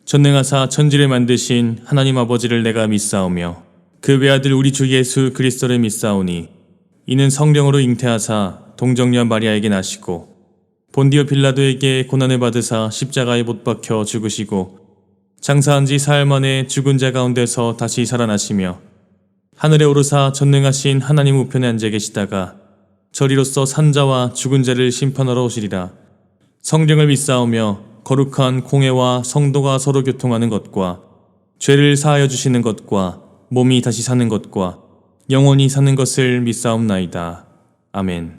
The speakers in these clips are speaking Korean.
전능하사 천지를 만드신 하나님 아버지를 내가 믿사오며 그 외아들 우리 주 예수 그리스도를 믿사오니 이는 성령으로 잉태하사 동정녀 마리아에게 나시고 본디오 빌라도에게 고난을 받으사 십자가에 못 박혀 죽으시고 장사한 지 사흘 만에 죽은 자 가운데서 다시 살아나시며 하늘에 오르사 전능하신 하나님 우편에 앉아 계시다가 저리로서 산자와 죽은 자를 심판하러 오시리라. 성령을 믿사오며 거룩한 공회와 성도가 서로 교통하는 것과 죄를 사하여 주시는 것과 몸이 다시 사는 것과 영원히 사는 것을 믿사옵나이다. 아멘.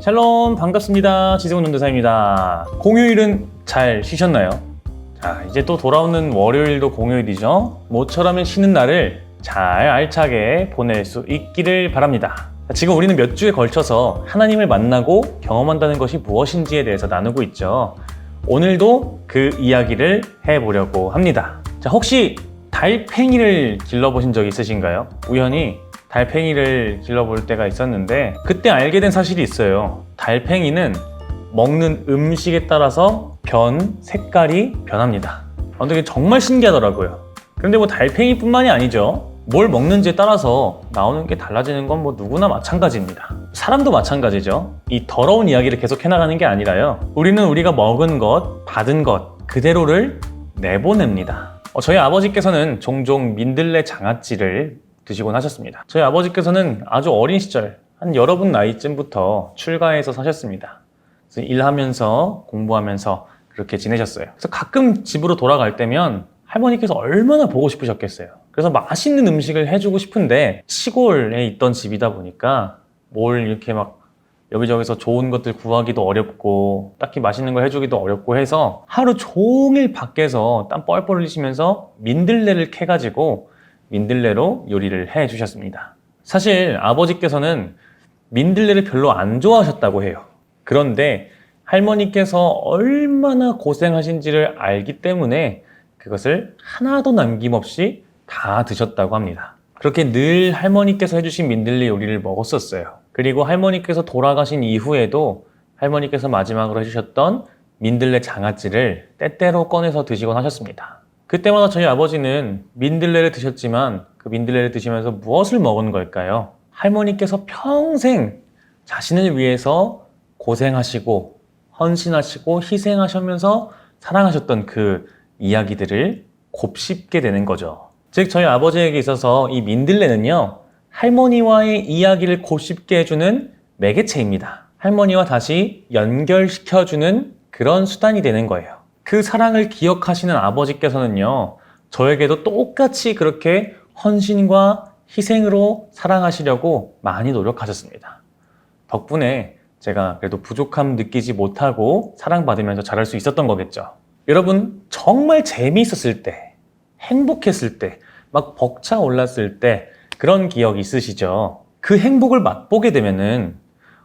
샬롬, 반갑습니다. 지승훈 전도사입니다. 공휴일은 잘 쉬셨나요? 자, 이제 또 돌아오는 월요일도 공휴일이죠. 모처럼의 쉬는 날을 잘 알차게 보낼 수 있기를 바랍니다. 지금 우리는 몇 주에 걸쳐서 하나님을 만나고 경험한다는 것이 무엇인지에 대해서 나누고 있죠. 오늘도 그 이야기를 해보려고 합니다. 자, 혹시 달팽이를 길러보신 적 있으신가요? 우연히 달팽이를 길러볼 때가 있었는데 그때 알게 된 사실이 있어요. 달팽이는 먹는 음식에 따라서 색깔이 변합니다. 근데 정말 신기하더라고요. 그런데 뭐 달팽이뿐만이 아니죠. 뭘 먹는지에 따라서 나오는 게 달라지는 건 뭐 누구나 마찬가지입니다. 사람도 마찬가지죠. 이 더러운 이야기를 계속 해나가는 게 아니라요. 우리는 우리가 먹은 것, 받은 것 그대로를 내보냅니다. 저희 아버지께서는 종종 민들레 장아찌를 드시곤 하셨습니다. 저희 아버지께서는 아주 어린 시절 한 여러분 나이쯤부터 출가해서 사셨습니다. 그래서 일하면서 공부하면서 그렇게 지내셨어요. 그래서 가끔 집으로 돌아갈 때면 할머니께서 얼마나 보고 싶으셨겠어요. 그래서 맛있는 음식을 해주고 싶은데 시골에 있던 집이다 보니까 뭘 이렇게 막 여기저기서 좋은 것들 구하기도 어렵고 딱히 맛있는 걸 해주기도 어렵고 해서 하루 종일 밖에서 땀 뻘뻘 흘리시면서 민들레를 캐가지고 민들레로 요리를 해주셨습니다. 사실 아버지께서는 민들레를 별로 안 좋아하셨다고 해요. 그런데 할머니께서 얼마나 고생하신지를 알기 때문에 그것을 하나도 남김없이 다 드셨다고 합니다. 그렇게 늘 할머니께서 해주신 민들레 요리를 먹었었어요. 그리고 할머니께서 돌아가신 이후에도 할머니께서 마지막으로 해주셨던 민들레 장아찌를 때때로 꺼내서 드시곤 하셨습니다. 그때마다 저희 아버지는 민들레를 드셨지만 그 민들레를 드시면서 무엇을 먹은 걸까요? 할머니께서 평생 자신을 위해서 고생하시고 헌신하시고 희생하시면서 사랑하셨던 그 이야기들을 곱씹게 되는 거죠. 즉 저희 아버지에게 있어서 이 민들레는요, 할머니와의 이야기를 곱씹게 해주는 매개체입니다. 할머니와 다시 연결시켜주는 그런 수단이 되는 거예요. 그 사랑을 기억하시는 아버지께서는요, 저에게도 똑같이 그렇게 헌신과 희생으로 사랑하시려고 많이 노력하셨습니다. 덕분에 제가 그래도 부족함 느끼지 못하고 사랑받으면서 자랄 수 있었던 거겠죠. 여러분, 정말 재미있었을 때, 행복했을 때, 막 벅차올랐을 때 그런 기억 있으시죠? 그 행복을 맛보게 되면은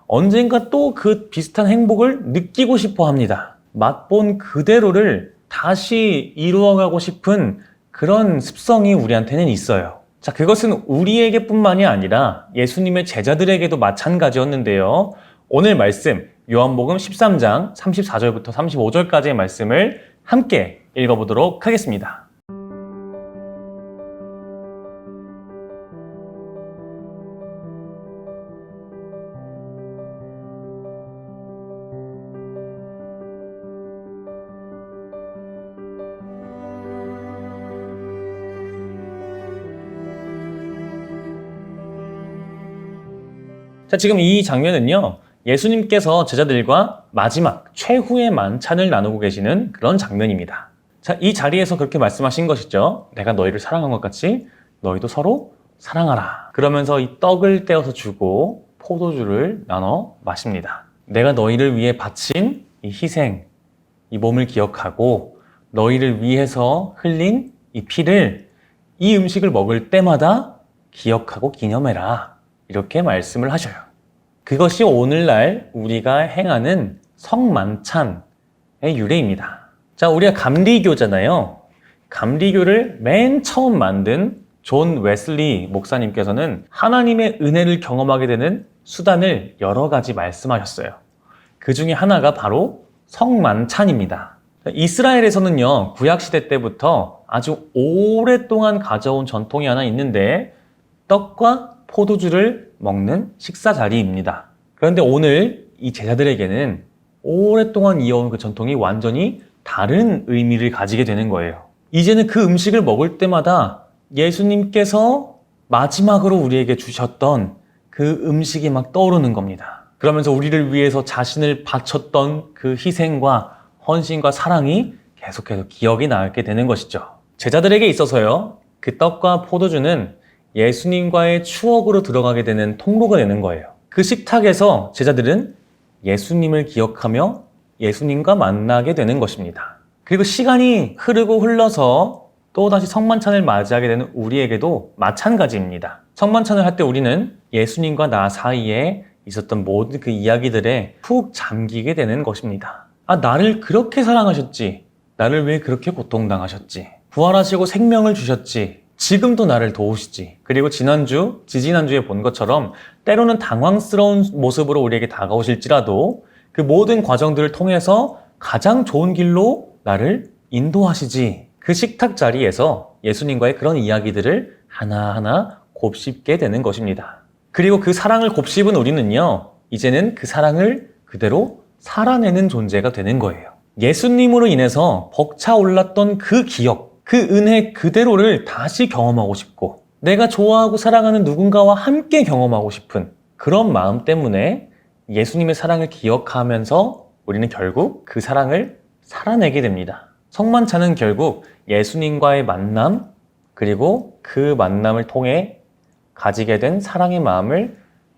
언젠가 또 그 비슷한 행복을 느끼고 싶어 합니다. 맛본 그대로를 다시 이루어가고 싶은 그런 습성이 우리한테는 있어요. 자, 그것은 우리에게 뿐만이 아니라 예수님의 제자들에게도 마찬가지였는데요. 오늘 말씀 요한복음 13장 34절부터 35절까지의 말씀을 함께 읽어보도록 하겠습니다. 자, 지금 이 장면은요, 예수님께서 제자들과 마지막 최후의 만찬을 나누고 계시는 그런 장면입니다. 자, 이 자리에서 그렇게 말씀하신 것이죠. 내가 너희를 사랑한 것 같이 너희도 서로 사랑하라. 그러면서 이 떡을 떼어서 주고 포도주를 나눠 마십니다. 내가 너희를 위해 바친 이 희생, 이 몸을 기억하고 너희를 위해서 흘린 이 피를 이 음식을 먹을 때마다 기억하고 기념해라. 이렇게 말씀을 하셔요. 그것이 오늘날 우리가 행하는 성만찬의 유래입니다. 자, 우리가 감리교잖아요. 감리교를 맨 처음 만든 존 웨슬리 목사님께서는 하나님의 은혜를 경험하게 되는 수단을 여러 가지 말씀하셨어요. 그 중에 하나가 바로 성만찬입니다. 이스라엘에서는요, 구약시대 때부터 아주 오랫동안 가져온 전통이 하나 있는데, 떡과 포도주를 먹는 식사 자리입니다. 그런데 오늘 이 제자들에게는 오랫동안 이어온 그 전통이 완전히 다른 의미를 가지게 되는 거예요. 이제는 그 음식을 먹을 때마다 예수님께서 마지막으로 우리에게 주셨던 그 음식이 막 떠오르는 겁니다. 그러면서 우리를 위해서 자신을 바쳤던 그 희생과 헌신과 사랑이 계속해서 기억이 나게 되는 것이죠. 제자들에게 있어서요, 그 떡과 포도주는 예수님과의 추억으로 들어가게 되는 통로가 되는 거예요. 그 식탁에서 제자들은 예수님을 기억하며 예수님과 만나게 되는 것입니다. 그리고 시간이 흐르고 흘러서 또다시 성만찬을 맞이하게 되는 우리에게도 마찬가지입니다. 성만찬을 할 때 우리는 예수님과 나 사이에 있었던 모든 그 이야기들에 푹 잠기게 되는 것입니다. 아, 나를 그렇게 사랑하셨지. 나를 왜 그렇게 고통당하셨지. 부활하시고 생명을 주셨지. 지금도 나를 도우시지. 그리고 지난주, 지지난주에 본 것처럼 때로는 당황스러운 모습으로 우리에게 다가오실지라도 그 모든 과정들을 통해서 가장 좋은 길로 나를 인도하시지. 그 식탁 자리에서 예수님과의 그런 이야기들을 하나하나 곱씹게 되는 것입니다. 그리고 그 사랑을 곱씹은 우리는요, 이제는 그 사랑을 그대로 살아내는 존재가 되는 거예요. 예수님으로 인해서 벅차올랐던 그 기억, 그 은혜 그대로를 다시 경험하고 싶고, 내가 좋아하고 사랑하는 누군가와 함께 경험하고 싶은 그런 마음 때문에 예수님의 사랑을 기억하면서 우리는 결국 그 사랑을 살아내게 됩니다. 성만찬은 결국 예수님과의 만남, 그리고 그 만남을 통해 가지게 된 사랑의 마음을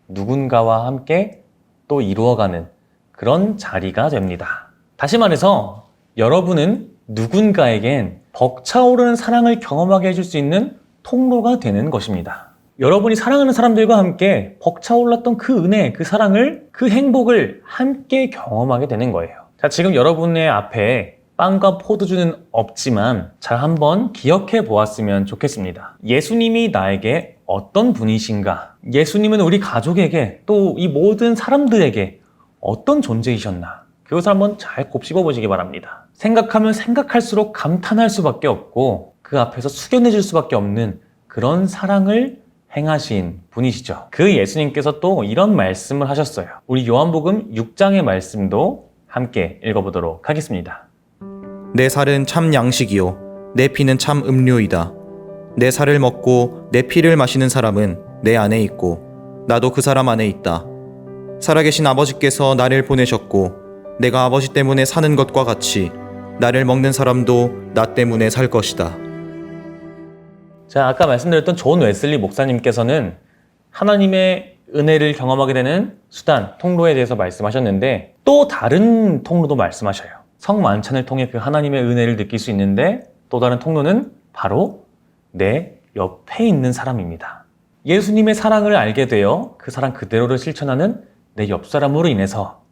누군가와 함께 또 이루어가는 그런 자리가 됩니다. 다시 말해서 여러분은 누군가에겐 벅차오르는 사랑을 경험하게 해줄 수 있는 통로가 되는 것입니다. 여러분이 사랑하는 사람들과 함께 벅차올랐던 그 은혜, 그 사랑을, 그 행복을 함께 경험하게 되는 거예요. 자, 지금 여러분의 앞에 빵과 포도주는 없지만 잘 한번 기억해 보았으면 좋겠습니다. 예수님이 나에게 어떤 분이신가? 예수님은 우리 가족에게 또 이 모든 사람들에게 어떤 존재이셨나? 그것을 한번 잘 곱씹어 보시기 바랍니다. 생각하면 생각할수록 감탄할 수밖에 없고 그 앞에서 숙연해질 수밖에 없는 그런 사랑을 행하신 분이시죠. 그 예수님께서 또 이런 말씀을 하셨어요. 우리 요한복음 6장의 말씀도 함께 읽어보도록 하겠습니다. 내 살은 참 양식이요 내 피는 참 음료이다. 내 살을 먹고 내 피를 마시는 사람은 내 안에 있고 나도 그 사람 안에 있다. 살아계신 아버지께서 나를 보내셨고 내가 아버지 때문에 사는 것과 같이 나를 먹는 사람도 나 때문에 살 것이다. 자, 아까 말씀드렸던 존 웨슬리 목사님께서는 하나님의 은혜를 경험하게 되는 수단, 통로에 대해서 말씀하셨는데 또 다른 통로도 말씀하셔요. 성만찬을 통해 그 하나님의 은혜를 느낄 수 있는데 또 다른 통로는 바로 내 옆에 있는 사람입니다. 예수님의 사랑을 알게 되어 그 사랑 그대로를 실천하는 내 옆 사람으로 인해서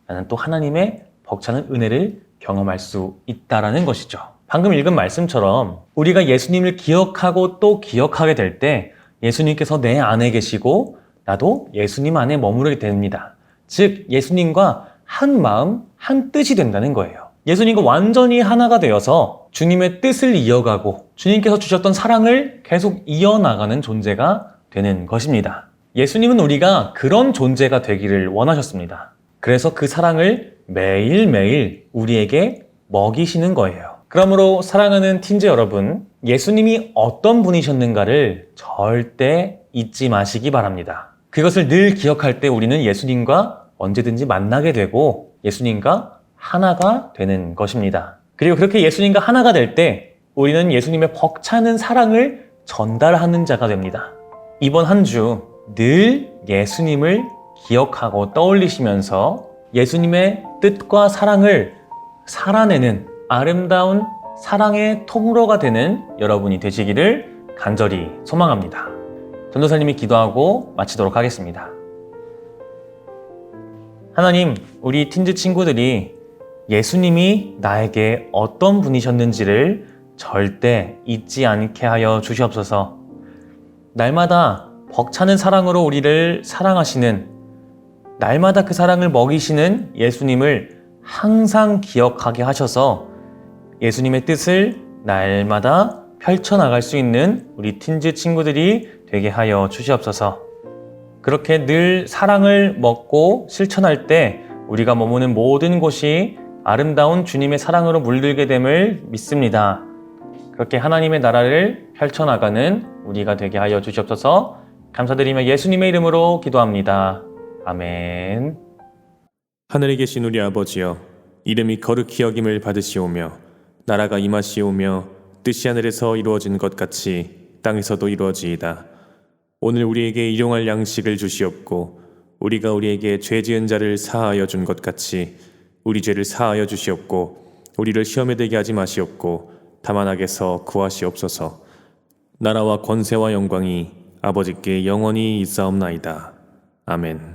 나는 또 하나님의 벅차는 은혜를 경험할 수 있다라는 것이죠. 방금 읽은 말씀처럼 우리가 예수님을 기억하고 또 기억하게 될 때 예수님께서 내 안에 계시고 나도 예수님 안에 머무르게 됩니다. 즉 예수님과 한 마음, 한 뜻이 된다는 거예요. 예수님과 완전히 하나가 되어서 주님의 뜻을 이어가고 주님께서 주셨던 사랑을 계속 이어나가는 존재가 되는 것입니다. 예수님은 우리가 그런 존재가 되기를 원하셨습니다. 그래서 그 사랑을 매일매일 우리에게 먹이시는 거예요. 그러므로 사랑하는 틴즈 여러분, 예수님이 어떤 분이셨는가를 절대 잊지 마시기 바랍니다. 그것을 늘 기억할 때 우리는 예수님과 언제든지 만나게 되고 예수님과 하나가 되는 것입니다. 그리고 그렇게 예수님과 하나가 될 때 우리는 예수님의 벅차는 사랑을 전달하는 자가 됩니다. 이번 한 주 늘 예수님을 기억하고 떠올리시면서 예수님의 뜻과 사랑을 살아내는 아름다운 사랑의 통로가 되는 여러분이 되시기를 간절히 소망합니다. 전도사님이 기도하고 마치도록 하겠습니다. 하나님, 우리 틴즈 친구들이 예수님이 나에게 어떤 분이셨는지를 절대 잊지 않게 하여 주시옵소서. 날마다 벅차는 사랑으로 우리를 사랑하시는, 날마다 그 사랑을 먹이시는 예수님을 항상 기억하게 하셔서 예수님의 뜻을 날마다 펼쳐나갈 수 있는 우리 틴즈 친구들이 되게 하여 주시옵소서. 그렇게 늘 사랑을 먹고 실천할 때 우리가 머무는 모든 곳이 아름다운 주님의 사랑으로 물들게 됨을 믿습니다. 그렇게 하나님의 나라를 펼쳐나가는 우리가 되게 하여 주시옵소서. 감사드리며 예수님의 이름으로 기도합니다. 아멘. 하늘에 계신 우리 아버지여, 이름이 거룩히 여김을 받으시오며 나라가 임하시오며 뜻이 하늘에서 이루어진 것 같이 땅에서도 이루어지이다. 오늘 우리에게 일용할 양식을 주시옵고 우리가 우리에게 죄 지은 자를 사하여 준 것 같이 우리 죄를 사하여 주시옵고 우리를 시험에 들게 하지 마시옵고 다만 악에서 구하시옵소서. 나라와 권세와 영광이 아버지께 영원히 있사옵나이다. 아멘.